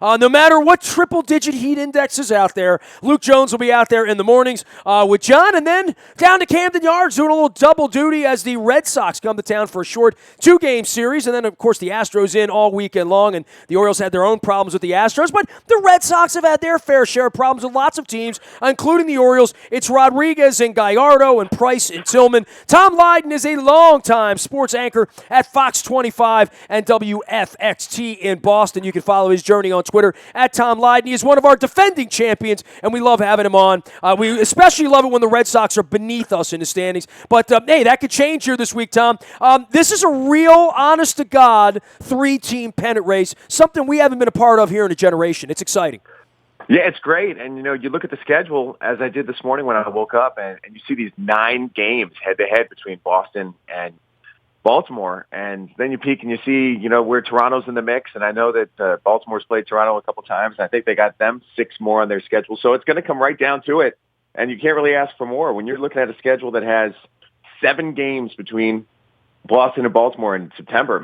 No matter what triple-digit heat index is out there, Luke Jones will be out there in the mornings with John, and then down to Camden Yards doing a little double duty as the Red Sox come to town for a short 2-game series, and then, of course, the Astros in all weekend long, and the Orioles had their own problems with the Astros, but the Red Sox have had their fair share of problems with lots of teams, including the Orioles. It's Rodriguez and Gallardo and Price and Tillman. Tom Lydon is a longtime sports anchor at Fox 25 and WFXT in Boston. You can follow his journey on Twitter at Tom Lydon. He is one of our defending champions, and we love having him on. We especially love it when the Red Sox are beneath us in the standings. But, hey, that could change here this week, Tom. This is a real, honest-to-God, 3-team pennant race, something we haven't been a part of here in a generation. It's exciting. Yeah, it's great. And, you look at the schedule, as I did this morning when I woke up, and you see these 9 games head-to-head between Boston and Baltimore, and then you peek and you see, where Toronto's in the mix, and I know that Baltimore's played Toronto a couple times, and I think they got them 6 more on their schedule, so it's going to come right down to it, and you can't really ask for more. When you're looking at a schedule that has 7 games between Boston and Baltimore in September,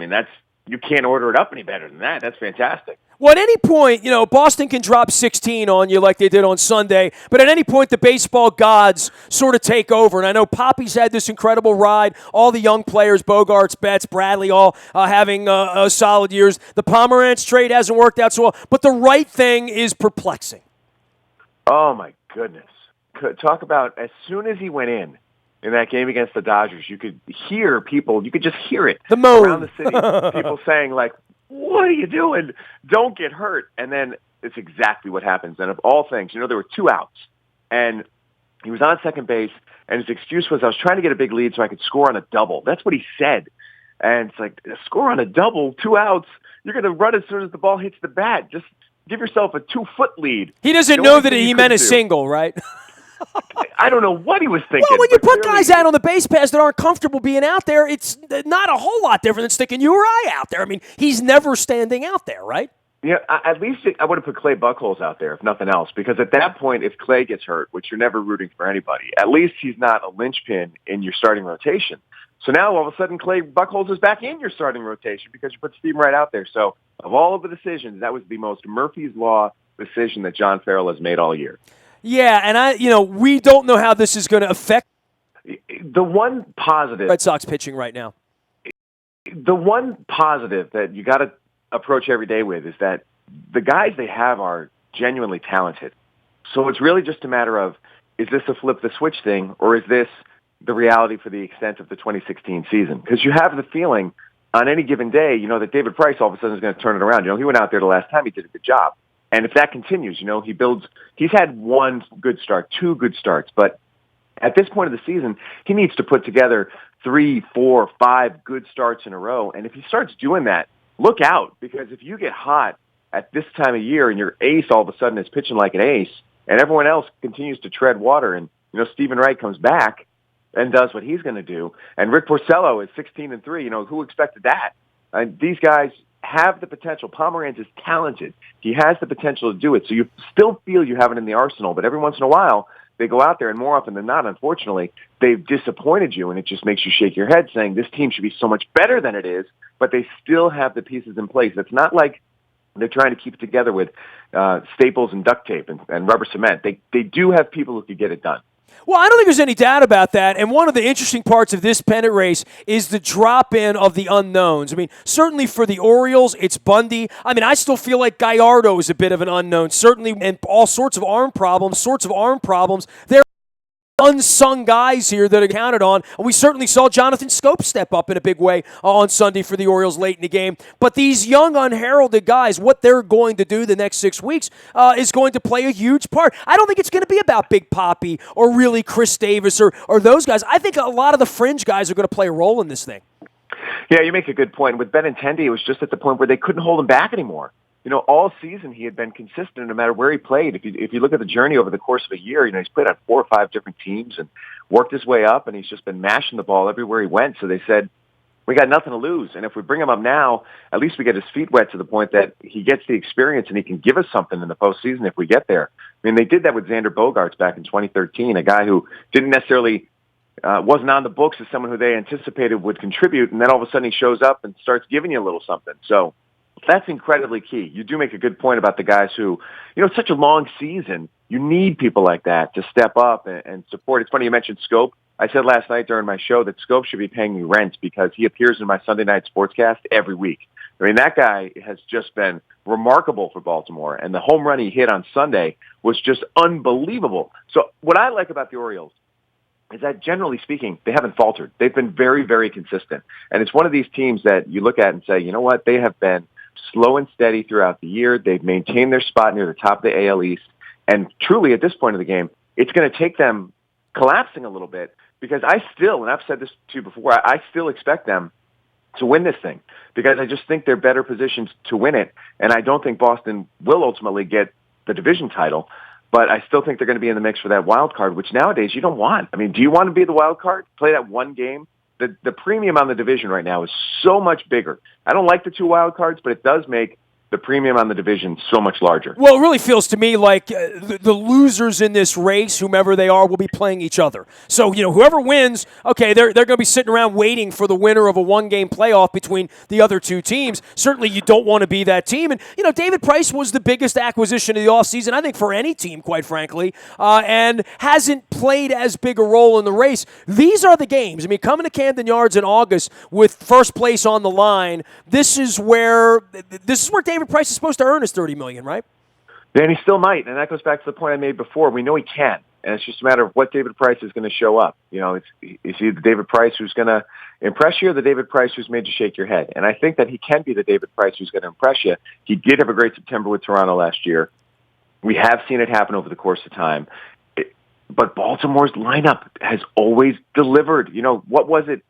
you can't order it up any better than that. That's fantastic. Well, at any point, Boston can drop 16 on you like they did on Sunday, but at any point, the baseball gods sort of take over. And I know Poppy's had this incredible ride. All the young players, Bogarts, Betts, Bradley, all having solid years. The Pomerantz trade hasn't worked out so well, but the right thing is perplexing. Oh, my goodness. Talk about as soon as he went in that game against the Dodgers, you could hear people, you could just hear it around the city, people saying, like, what are you doing? Don't get hurt. And then it's exactly what happens. And of all things, there were 2 outs. And he was on second base, and his excuse was, I was trying to get a big lead so I could score on a double. That's what he said. And it's like, score on a double, 2 outs, you're going to run as soon as the ball hits the bat. Just give yourself a 2-foot lead. He doesn't know that he meant a single, right? I don't know what he was thinking. Well, when you put guys out on the base pass that aren't comfortable being out there, it's not a whole lot different than sticking you or I out there. He's never standing out there, right? Yeah, at least I would have put Clay Buchholz out there, if nothing else, because at that point, if Clay gets hurt, which you're never rooting for anybody, at least he's not a linchpin in your starting rotation. So now, all of a sudden, Clay Buchholz is back in your starting rotation because you put Steve Wright out there. So of all of the decisions, that was the most Murphy's Law decision that John Farrell has made all year. Yeah, and we don't know how this is going to affect the one positive Red Sox pitching right now. The one positive that you got to approach every day with is that the guys they have are genuinely talented. So it's really just a matter of, is this a flip the switch thing, or is this the reality for the extent of the 2016 season? Because you have the feeling on any given day, that David Price all of a sudden is going to turn it around. He went out there the last time, he did a good job. And if that continues, he's had 1 good start, 2 good starts, but at this point of the season, he needs to put together 3, 4, 5 good starts in a row. And if he starts doing that, look out, because if you get hot at this time of year and your ace all of a sudden is pitching like an ace and everyone else continues to tread water and, Stephen Wright comes back and does what he's going to do, and Rick Porcello is 16-3, who expected that? These guys have the potential. Pomerantz is talented. He has the potential to do it. So you still feel you have it in the arsenal, but every once in a while, they go out there, and more often than not, unfortunately, they've disappointed you, and it just makes you shake your head saying this team should be so much better than it is, but they still have the pieces in place. It's not like they're trying to keep it together with staples and duct tape and rubber cement. They do have people who could get it done. Well, I don't think there's any doubt about that. And one of the interesting parts of this pennant race is the drop-in of the unknowns. Certainly for the Orioles, it's Bundy. I still feel like Gallardo is a bit of an unknown. Certainly, and all sorts of arm problems. There unsung guys here that are counted on. And we certainly saw Jonathan Scope step up in a big way on Sunday for the Orioles late in the game. But these young, unheralded guys, what they're going to do the next 6 weeks is going to play a huge part. I don't think it's going to be about Big Papi or really Chris Davis or those guys. I think a lot of the fringe guys are going to play a role in this thing. Yeah, you make a good point. With Benintendi, it was just at the point where they couldn't hold him back anymore. All season he had been consistent no matter where he played. If you look at the journey over the course of a year, he's played on 4 or 5 different teams and worked his way up, and he's just been mashing the ball everywhere he went. So they said, we got nothing to lose. And if we bring him up now, at least we get his feet wet to the point that he gets the experience and he can give us something in the postseason if we get there. They did that with Xander Bogaerts back in 2013, a guy who didn't necessarily wasn't on the books as someone who they anticipated would contribute, and then all of a sudden he shows up and starts giving you a little something. So That's incredibly key. You do make a good point about the guys who, it's such a long season. You need people like that to step up and support. It's funny you mentioned Scope. I said last night during my show that Scope should be paying me rent because he appears in my Sunday night sportscast every week. I mean, that guy has just been remarkable for Baltimore, and the home run he hit on Sunday was just unbelievable. So what I like about the Orioles is that, generally speaking, they haven't faltered. They've been very, very consistent. And it's one of these teams that you look at and say, you know what, they have been slow and steady throughout the year. They've maintained their spot near the top of the AL East. And truly, at this point of the game, it's going to take them collapsing a little bit because I still, and I've said this to you before, I still expect them to win this thing because I just think they're better positioned to win it. And I don't think Boston will ultimately get the division title, but I still think they're going to be in the mix for that wild card, which nowadays you don't want. I mean, do you want to be the wild card? Play that one game? The premium on the division right now is so much bigger. I don't like the two wild cards, but it does make the premium on the division so much larger. Well, it really feels to me like the losers in this race, whomever they are, will be playing each other. So, whoever wins, okay, they're going to be sitting around waiting for the winner of a one-game playoff between the other two teams. Certainly, you don't want to be that team. And, David Price was the biggest acquisition of the offseason, I think, for any team, quite frankly, and hasn't played as big a role in the race. These are the games. I mean, coming to Camden Yards in August with first place on the line, this is where David Price is supposed to earn his $30 million, right? And he still might, and that goes back to the point I made before. We know he can, and it's just a matter of what David Price is going to show up. Is he the David Price who's going to impress you or the David Price who's made you shake your head? And I think that he can be the David Price who's going to impress you. He did have a great September with Toronto last year. We have seen it happen over the course of time. But Baltimore's lineup has always delivered. What was it?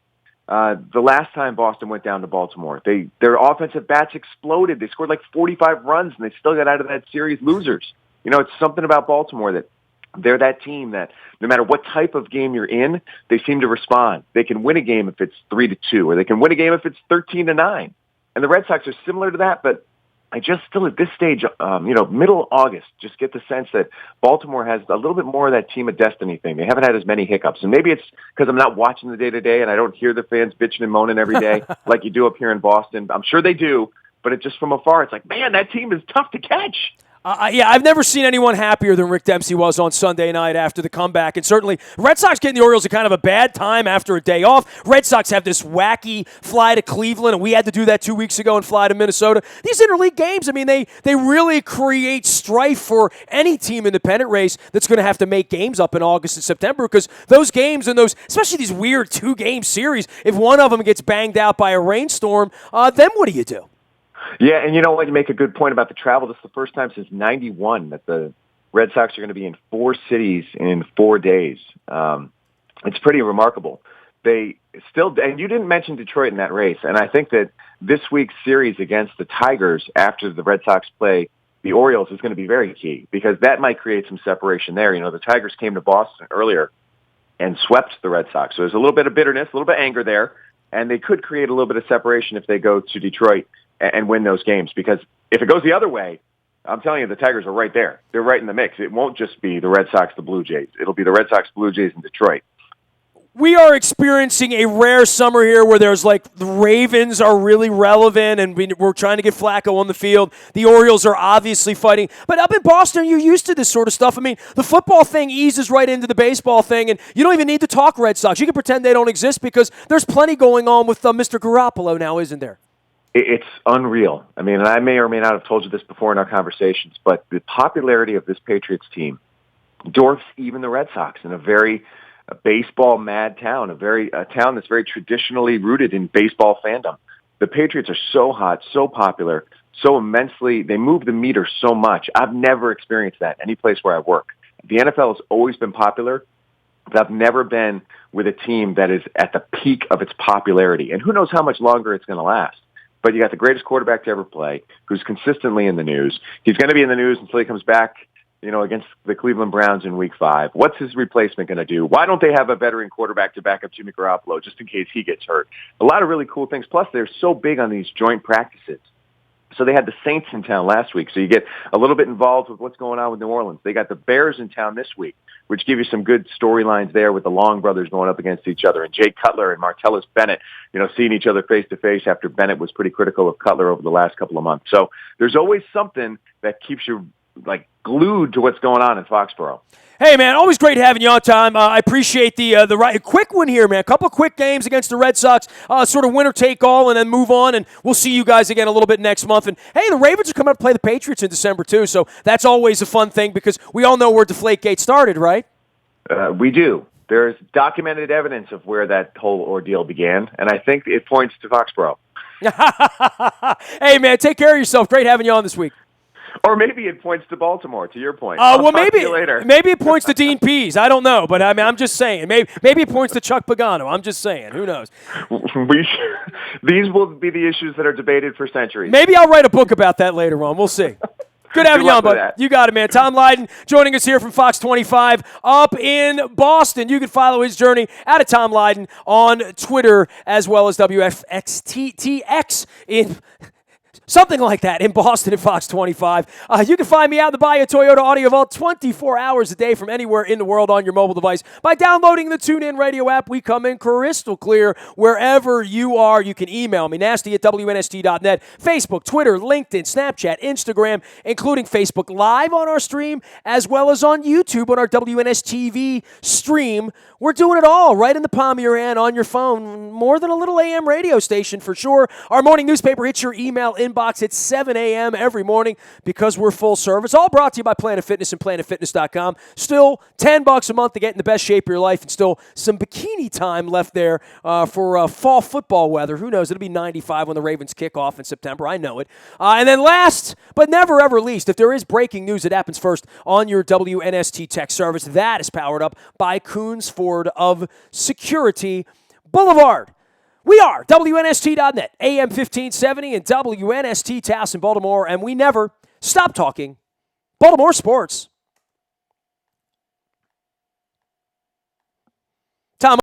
The last time Boston went down to Baltimore, their offensive bats exploded. They scored like 45 runs, and they still got out of that series losers. It's something about Baltimore that they're that team that no matter what type of game you're in, they seem to respond. They can win a game if it's 3-2, or they can win a game if it's 13-9. And the Red Sox are similar to that, but I just still at this stage, middle August, just get the sense that Baltimore has a little bit more of that team of destiny thing. They haven't had as many hiccups. And maybe it's because I'm not watching the day-to-day and I don't hear the fans bitching and moaning every day like you do up here in Boston. I'm sure they do, but it's just from afar. It's like, man, that team is tough to catch. Yeah, I've never seen anyone happier than Rick Dempsey was on Sunday night after the comeback. And certainly, Red Sox getting the Orioles at kind of a bad time after a day off. Red Sox have this wacky fly to Cleveland, and we had to do that 2 weeks ago and fly to Minnesota. These interleague games, I mean, they really create strife for any team in the pennant race that's going to have to make games up in August and September because those games and those, especially these weird two-game series, if one of them gets banged out by a rainstorm, then what do you do? Yeah, and you know what? You make a good point about the travel. This is the first time since '91 that the Red Sox are going to be in 4 cities in 4 days. It's pretty remarkable. They still, and you didn't mention Detroit in that race, and I think that this week's series against the Tigers after the Red Sox play the Orioles is going to be very key because that might create some separation there. The Tigers came to Boston earlier and swept the Red Sox, so there's a little bit of bitterness, a little bit of anger there, and they could create a little bit of separation if they go to Detroit and win those games. Because if it goes the other way, I'm telling you, the Tigers are right there. They're right in the mix. It won't just be the Red Sox, the Blue Jays. It'll be the Red Sox, Blue Jays, and Detroit. We are experiencing a rare summer here where there's the Ravens are really relevant and we're trying to get Flacco on the field. The Orioles are obviously fighting. But up in Boston, you're used to this sort of stuff. I mean, the football thing eases right into the baseball thing, and you don't even need to talk Red Sox. You can pretend they don't exist because there's plenty going on with Mr. Garoppolo now, isn't there? It's unreal. I mean, and I may or may not have told you this before in our conversations, but the popularity of this Patriots team dwarfs even the Red Sox in a very baseball mad town, a town that's very traditionally rooted in baseball fandom. The Patriots are so hot, so popular, so immensely, they move the meter so much. I've never experienced that any place where I work. The NFL has always been popular, but I've never been with a team that is at the peak of its popularity. And who knows how much longer it's going to last. But you got the greatest quarterback to ever play, who's consistently in the news. He's going to be in the news until he comes back, against the Cleveland Browns in Week 5. What's his replacement going to do? Why don't they have a veteran quarterback to back up Jimmy Garoppolo just in case he gets hurt? A lot of really cool things. Plus, they're so big on these joint practices. So they had the Saints in town last week. So you get a little bit involved with what's going on with New Orleans. They got the Bears in town this week, which give you some good storylines there with the Long brothers going up against each other, and Jay Cutler and Martellus Bennett, seeing each other face to face after Bennett was pretty critical of Cutler over the last couple of months. So there's always something that keeps you glued to what's going on in Foxborough. Hey, man, always great having you on time. I appreciate the right quick one here, man. A couple of quick games against the Red Sox, sort of winner take all, and then move on. And we'll see you guys again a little bit next month. And hey, the Ravens are coming up to play the Patriots in December too, so that's always a fun thing because we all know where Deflategate started, right? We do. There's documented evidence of where that whole ordeal began, and I think it points to Foxborough. Hey, man, take care of yourself. Great having you on this week. Or maybe it points to Baltimore, to your point. Well, maybe later. Maybe it points to Dean Pease. I don't know, but I mean, I'm just saying. Maybe it points to Chuck Pagano. I'm just saying. Who knows? These will be the issues that are debated for centuries. Maybe I'll write a book about that later on. We'll see. Good having you on, bud. You got it, man. Tom Lydon joining us here from Fox 25 up in Boston. You can follow his journey at Tom Lydon on Twitter as well as WFXTTX in something like that in Boston at Fox 25. You can find me out in the Bayou Toyota Audio Vault 24 hours a day from anywhere in the world on your mobile device. By downloading the TuneIn Radio app, we come in crystal clear wherever you are. You can email me, nasty@WNST.net, Facebook, Twitter, LinkedIn, Snapchat, Instagram, including Facebook Live on our stream, as well as on YouTube on our WNSTV stream. We're doing it all right in the palm of your hand on your phone. More than a little AM radio station for sure. Our morning newspaper hits your email inbox at 7 a.m. every morning because we're full service. All brought to you by Planet Fitness and PlanetFitness.com. Still $10 a month to get in the best shape of your life, and still some bikini time left there for fall football weather. Who knows? It'll be 95 when the Ravens kick off in September. I know it. And then last but never ever least, if there is breaking news that happens first on your WNST tech service, that is powered up by Coons Ford of Security Boulevard. We are WNST.net, AM 1570, and WNST Taos in Baltimore, and we never stop talking Baltimore sports.